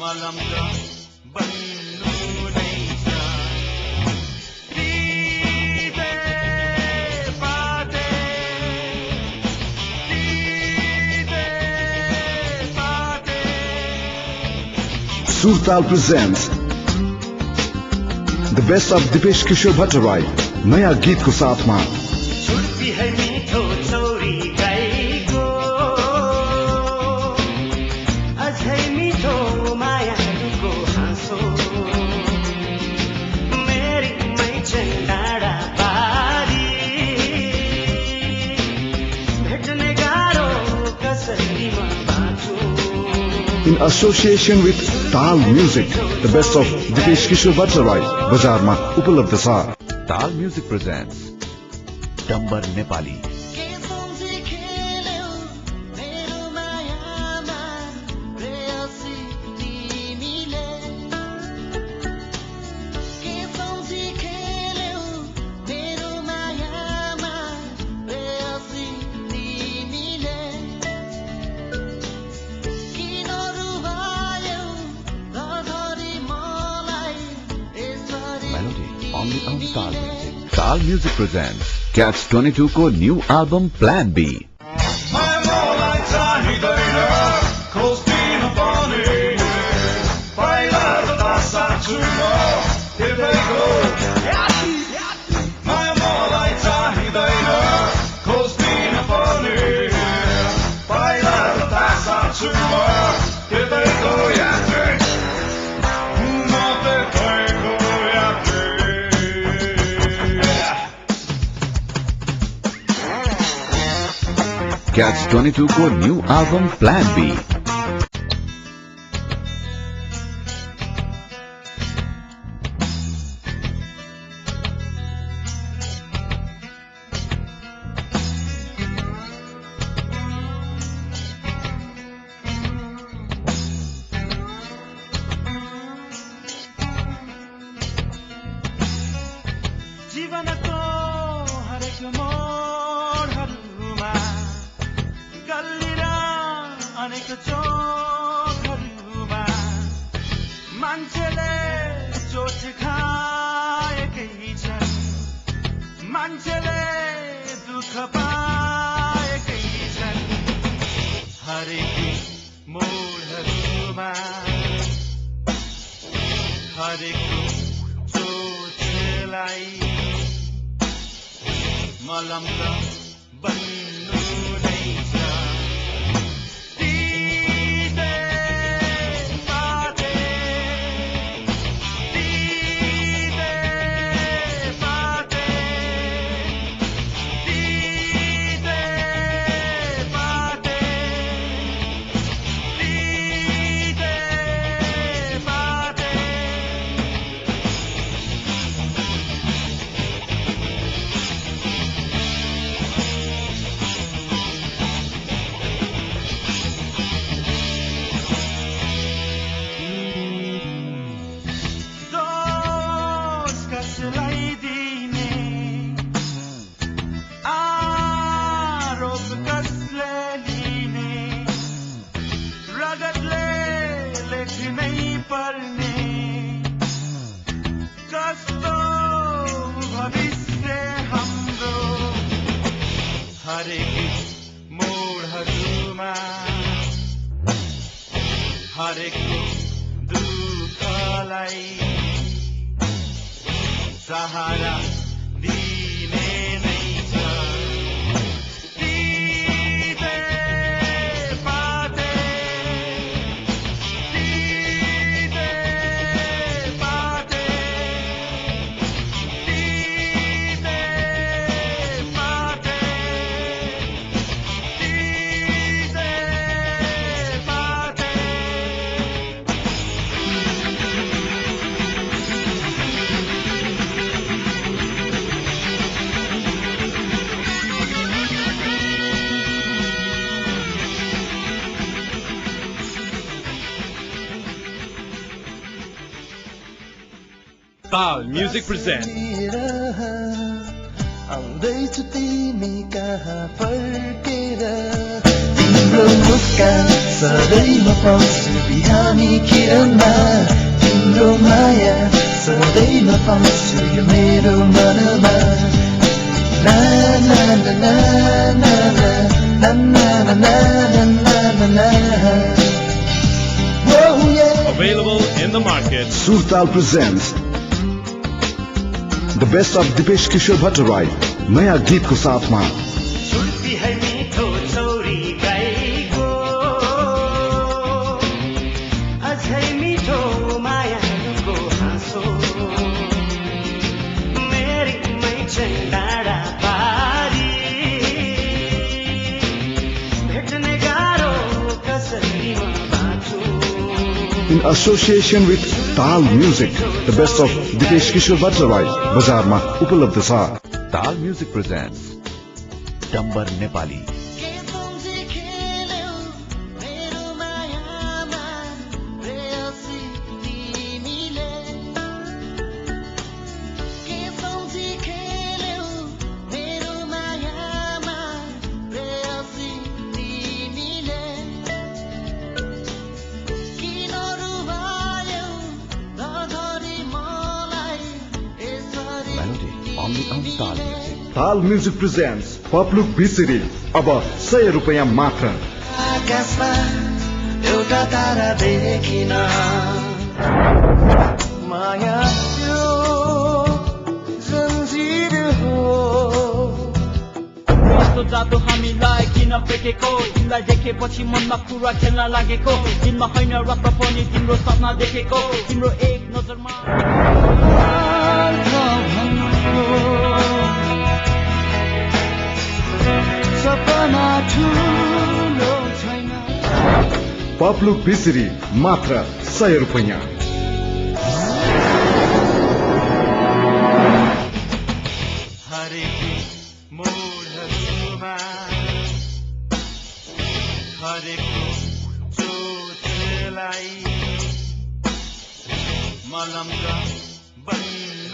मलम्ब बन्नु नै छ दिदे पाते Surtal presents the best of Dipesh Kishore Bhattarai नया गीत को साथ में छुट्टी है मीठो छोरी गाईको अझै मीठो मायाको हाँसो मेरी मैचन डाँडा पारी भेट्ने गाह्रो कसरी म बाँचु in association with Tal Music, the best of Dipesh Kishore Bhattarai बजार में उपलब्ध छ। Tal Music presents Dambar Nepali. Melody only on Tal Music. Tal Music presents Catch 22 को new album plan B. Catch 22 को न्यू एल्बम प्लान बी। जीवनको हरेक मोडहरूमा गल्ली र अनेक चोकहरूमा मान्छेले चोट खाएकै छन् मान्छेले दुःख पाएकै छन् हरेक मोडहरूमा हरेक चोटलाई मलम्ब बन्नु नै छ दिदे पाते दिदे पाते दिदे पाते दिदे पाते कसलाई दिने आरोप कसले लिने रगतले लेख्नै पर्ने कस्तो भविष्य हाम्रो हरेक मोडहरूमा हरेक दुःखलाई सहारा दिने नै छ दिदे पाते दिदे पाते दिदे पाते दिदे पाते Tal Music presents आउँदैछु तिमी कहाँ फर्केर तिम्रो मुस्कान सधैँ म पाउँछु बिहानी जीवनमा तिम्रो माया सधैँ पाउँछु यो मेरो मनमा ना ना ना ना ना ना ना ना ना ना ना Oh yeah. Available in the market. Surtal presents the best of Dipesh Kishore Bhattarai नया गीत को साथ में छुट्टी है मीठो चौरी गाईको अझै मीठो मायाको हाँसो मेरीमै चाहिँ डाँडा पारी भेट्ने गाह्रो कसरी म बाँचु in association with Tal Music, the best of Dipesh Kishore Bhattarai बजार में उपलब्ध छ। Tal Music presents Dambar Nepali. Melody only on Tal Music. Tal Music presents Papluk Bisiri अब 100 रुपैयाँ मात्र। आकाशमा एउटा तारा देखिन माया त्यो जन्जिर हो कस्तो जादु हामीलाई किन फेकेको तिमीलाई देखेपछि मनमा कुरा खेल्न लागेको दिनमा होइन रात पनि तिम्रो सपना देखेको तिम्रो एक नजरमा सपना ठुलो छैन Papluk Bisiri मात्र 100 रुपैयाँ। हरेक मोडहरूमा हरेक चोटलाई मलम र बन्ने